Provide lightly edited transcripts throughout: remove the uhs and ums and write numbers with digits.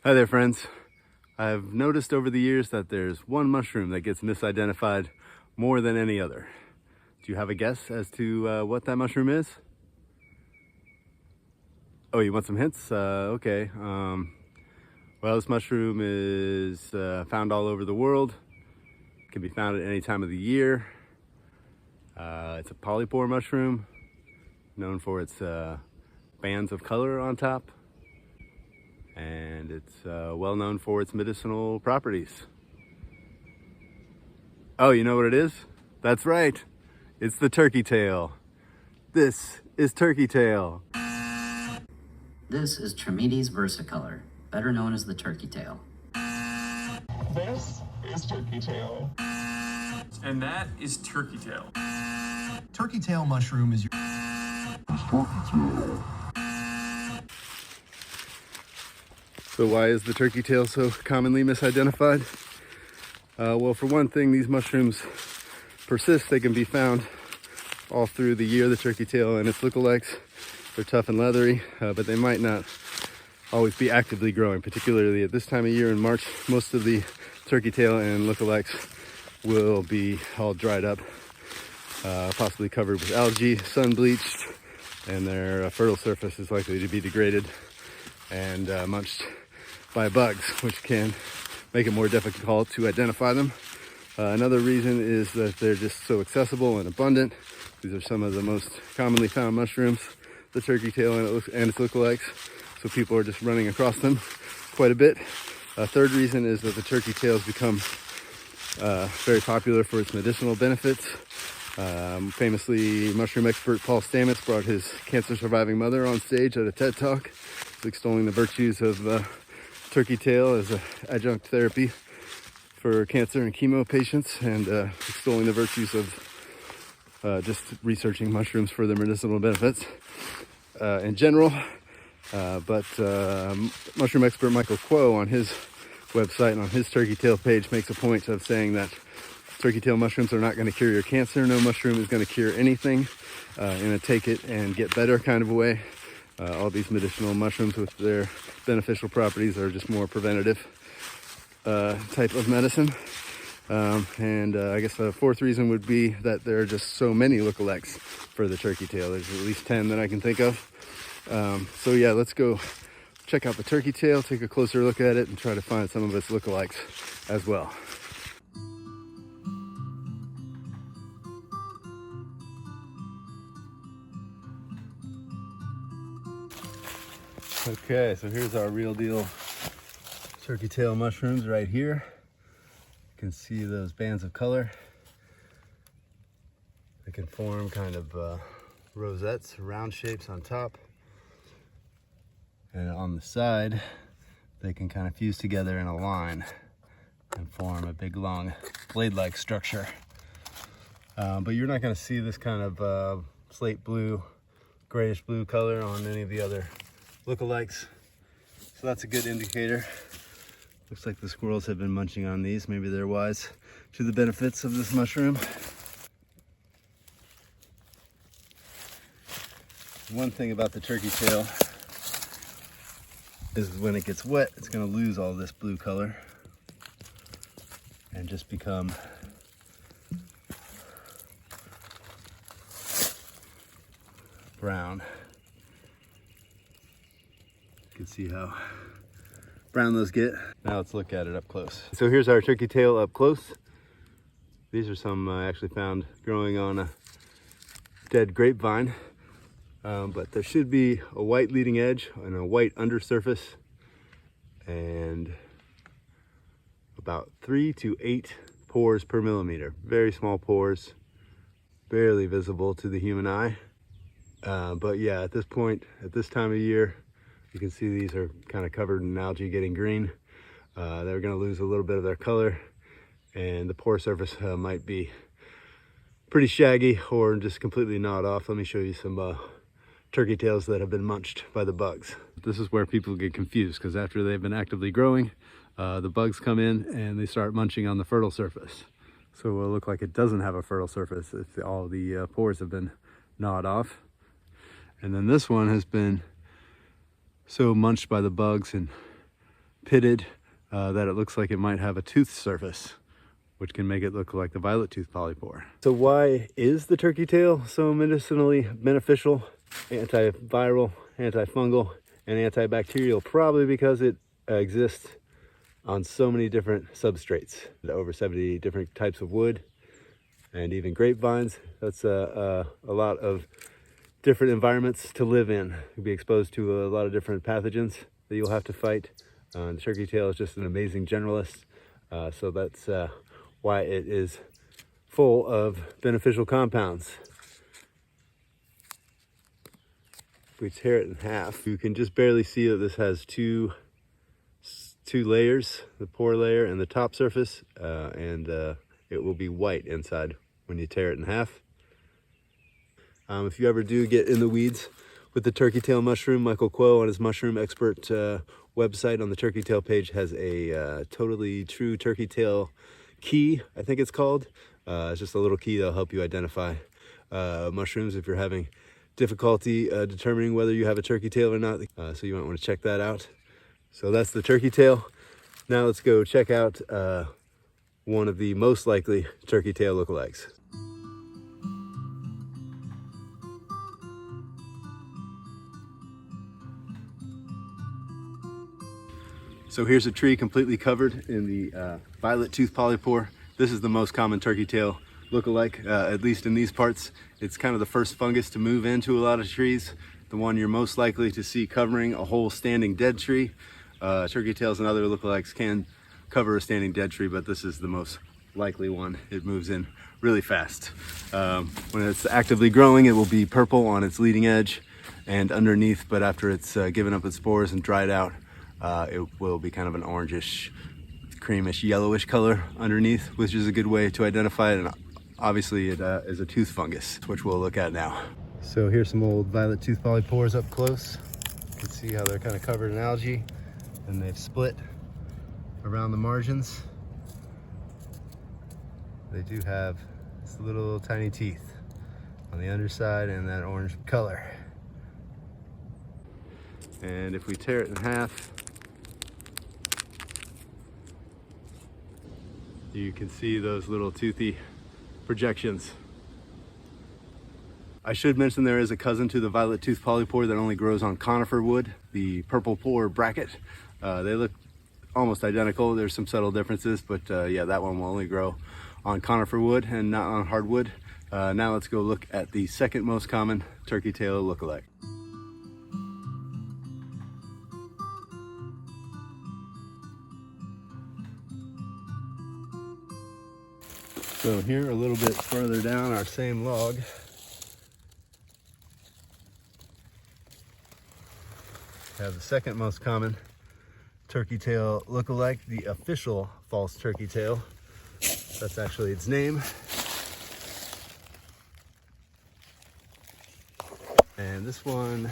Hi there, friends. I've noticed over the years that there's one mushroom that gets misidentified more than any other. Do you have a guess as to what that mushroom is? Oh, you want some hints? Okay. Well, this mushroom is found all over the world. It can be found at any time of the year. It's a polypore mushroom, known for its bands of color on top. And it's well known for its medicinal properties. Oh, you know what it is? That's right. It's the turkey tail. This is turkey tail. This is Trametes versicolor, better known as the turkey tail. This is turkey tail. And that is turkey tail. Turkey tail mushroom is your Turkey tail. So why is the turkey tail so commonly misidentified? Well, for one thing, these mushrooms persist. They can be found all through the year, the turkey tail and its lookalikes. They're tough and leathery, but they might not always be actively growing, particularly at this time of year in March. Most of the turkey tail and lookalikes will be all dried up, possibly covered with algae, sun bleached, and their fertile surface is likely to be degraded and munched by bugs, which can make it more difficult to identify them. Another reason is that they're just so accessible and abundant. These are some of the most commonly found mushrooms, the turkey tail and its lookalikes, so people are just running across them quite a bit. A third reason is that the turkey tail has become very popular for its medicinal benefits. Famously, mushroom expert Paul Stamets brought his cancer surviving mother on stage at a TED Talk, extolling the virtues of turkey tail as an adjunct therapy for cancer and chemo patients, and extolling the virtues of just researching mushrooms for their medicinal benefits in general. But mushroom expert Michael Kuo on his website and on his turkey tail page makes a point of saying that turkey tail mushrooms are not going to cure your cancer. No mushroom is going to cure anything in a take it and get better kind of a way. All these medicinal mushrooms with their beneficial properties are just more preventative type of medicine. And I guess the fourth reason would be that there are just so many lookalikes for the turkey tail. There's at least 10 that I can think of. So yeah, let's go check out the turkey tail, take a closer look at it, and try to find some of its lookalikes as well. Okay, so here's our real deal turkey tail mushrooms right here. You can see those bands of color. They can form kind of rosettes, round shapes on top. And on the side, they can kind of fuse together in a line and form a big long blade-like structure. But you're not gonna see this kind of slate blue, grayish blue color on any of the other lookalikes. So that's a good indicator. Looks like the squirrels have been munching on these. Maybe they're wise to the benefits of this mushroom. One thing about the turkey tail is when it gets wet, it's going to lose all this blue color and just become brown. You can see how brown those get. Now let's look at it up close. So here's our turkey tail up close. These are some I actually found growing on a dead grapevine. But there should be a white leading edge and a white undersurface, and about 3 to 8 pores per millimeter. Very small pores, barely visible to the human eye. But yeah, at this point, at this time of year, you can see these are kind of covered in algae getting green. They're going to lose a little bit of their color, and the pore surface might be pretty shaggy or just completely gnawed off. Let me show you some turkey tails that have been munched by the bugs. This is where people get confused, because after they've been actively growing, the bugs come in and they start munching on the fertile surface. So it will look like it doesn't have a fertile surface if all the pores have been gnawed off. And then this one has been so munched by the bugs and pitted that it looks like it might have a tooth surface, which can make it look like the violet tooth polypore. So why is the turkey tail so medicinally beneficial? Antiviral, antifungal, and antibacterial, probably because it exists on so many different substrates, over 70 different types of wood, and even grapevines. That's a lot of different environments to live in. You'll be exposed to a lot of different pathogens that you'll have to fight. The turkey tail is just an amazing generalist, so that's why it is full of beneficial compounds. If we tear it in half, you can just barely see that this has two layers, the pore layer and the top surface, and it will be white inside when you tear it in half. If you ever do get in the weeds with the turkey tail mushroom, Michael Kuo on his Mushroom Expert website on the turkey tail page has a totally true turkey tail key, I think it's called. It's just a little key that'll help you identify mushrooms if you're having difficulty determining whether you have a turkey tail or not. So you might want to check that out. So that's the turkey tail. Now let's go check out one of the most likely turkey tail lookalikes. So here's a tree completely covered in the violet tooth polypore. This is the most common turkey tail lookalike, at least in these parts. It's kind of the first fungus to move into a lot of trees. The one you're most likely to see covering a whole standing dead tree. Turkey tails and other lookalikes can cover a standing dead tree, but this is the most likely one. It moves in really fast. When it's actively growing, it will be purple on its leading edge and underneath, but after it's given up its spores and dried out, it will be kind of an orangish, creamish, yellowish color underneath, which is a good way to identify it. And obviously it is a tooth fungus, which we'll look at now. So here's some old violet tooth polypores up close. You can see how they're kind of covered in algae and they've split around the margins. They do have this little tiny teeth on the underside and that orange color. And if we tear it in half, you can see those little toothy projections. I should mention there is a cousin to the violet tooth polypore that only grows on conifer wood, the purplepore bracket. They look almost identical. There's some subtle differences, but yeah, that one will only grow on conifer wood and not on hardwood. Now let's go look at the second most common turkey tail lookalike. So here, a little bit further down our same log, have the second most common turkey tail lookalike, the official false turkey tail. That's actually its name. And this one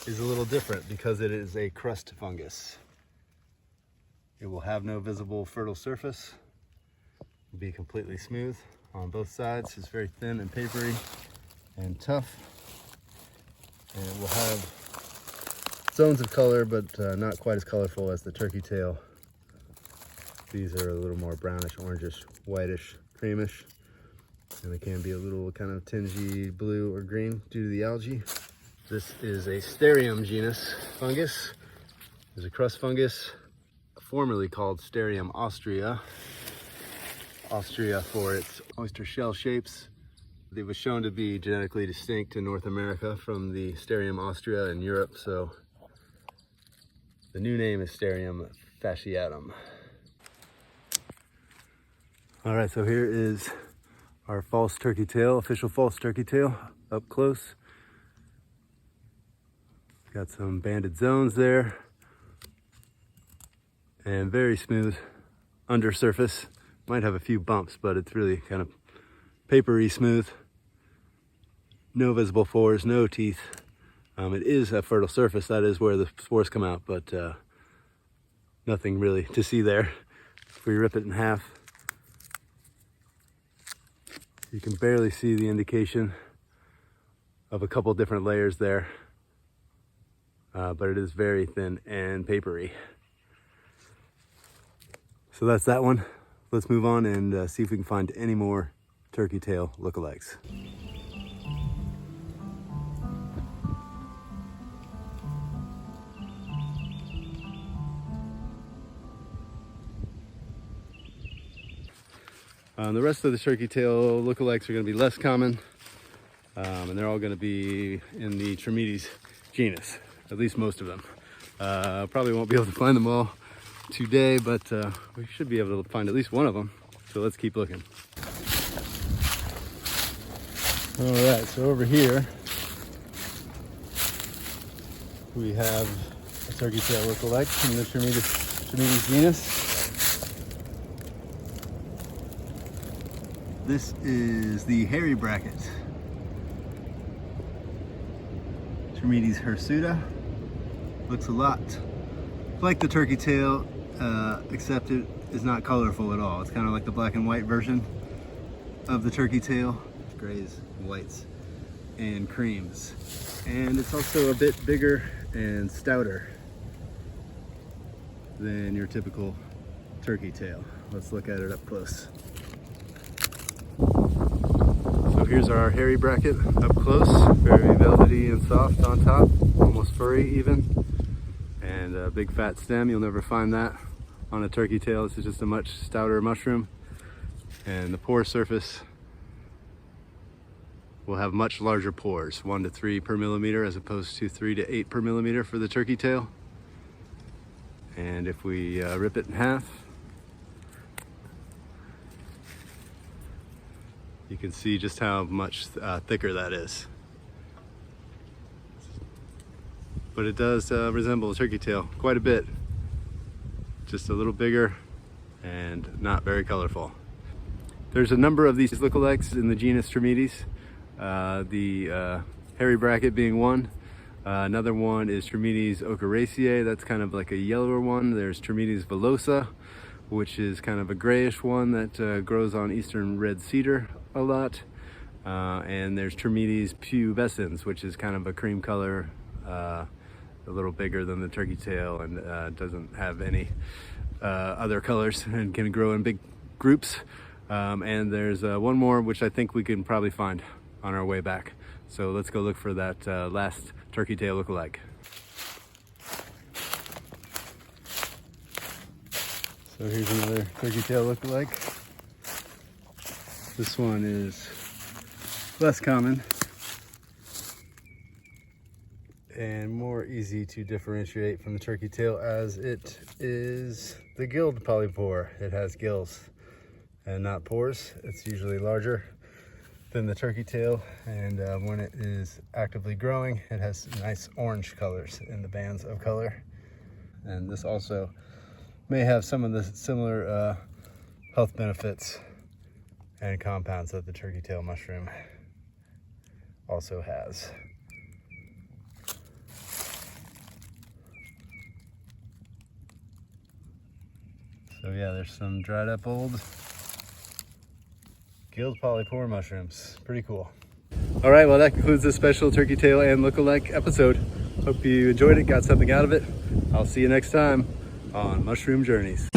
is a little different because it is a crust fungus. It will have no visible fertile surface. Be completely smooth on both sides. It's very thin and papery and tough, and it will have zones of color, but not quite as colorful as the turkey tail. These are a little more brownish, orangish, whitish, creamish, and they can be a little kind of tingy blue or green due to the algae. This is a Stereum genus fungus. It's a crust fungus formerly called Stereum austrea. Austria for its oyster shell shapes. It was shown to be genetically distinct in North America from the Stereum austrea in Europe, so the new name is Stereum fasciatum. All right, so here is our false turkey tail, official false turkey tail, up close. Got some banded zones there, and very smooth undersurface. Might have a few bumps, but it's really kind of papery smooth. No visible pores, no teeth. It is a fertile surface. That is where the spores come out, but nothing really to see there. If we rip it in half, you can barely see the indication of a couple different layers there, but it is very thin and papery. So that's that one. Let's move on and see if we can find any more turkey tail lookalikes. The rest of the turkey tail lookalikes are going to be less common, and they're all going to be in the Trametes genus, at least most of them. Probably won't be able to find them all today, but we should be able to find at least one of them. So let's keep looking. All right, so over here we have a turkey tail lookalike from the Trametes genus. This is the hairy bracket, Trametes hirsuta. Looks a lot like the turkey tail, except it is not colorful at all. It's kind of like the black and white version of the turkey tail. Grays, whites, and creams. And it's also a bit bigger and stouter than your typical turkey tail. Let's look at it up close. So here's our hairy bracket up close, very velvety and soft on top, almost furry even, and a big fat stem. You'll never find that on a turkey tail. This is just a much stouter mushroom, and the pore surface will have much larger pores, 1 to 3 per millimeter as opposed to 3 to 8 per millimeter for the turkey tail. And if we rip it in half, you can see just how much thicker that is. But it does resemble a turkey tail quite a bit. Just a little bigger and not very colorful. There's a number of these lookalikes in the genus Trametes. The hairy bracket being one. Another one is Trametes ochracea. That's kind of like a yellower one. There's Trametes villosa, which is kind of a grayish one that grows on eastern red cedar a lot. And there's Trametes pubescens, which is kind of a cream color, a little bigger than the turkey tail, and doesn't have any other colors and can grow in big groups. And there's one more which I think we can probably find on our way back. So let's go look for that last turkey tail lookalike. So here's another turkey tail lookalike. This one is less common and more easy to differentiate from the turkey tail, as it is the gilled polypore. It has gills and not pores. It's usually larger than the turkey tail, and when it is actively growing, it has nice orange colors in the bands of color. And this also may have some of the similar health benefits and compounds that the turkey tail mushroom also has. So yeah, there's some dried up old gilled polypore mushrooms. Pretty cool. All right, well, that concludes this special turkey tail and lookalike episode. Hope you enjoyed it, got something out of it. I'll see you next time on Mushroom Journeys.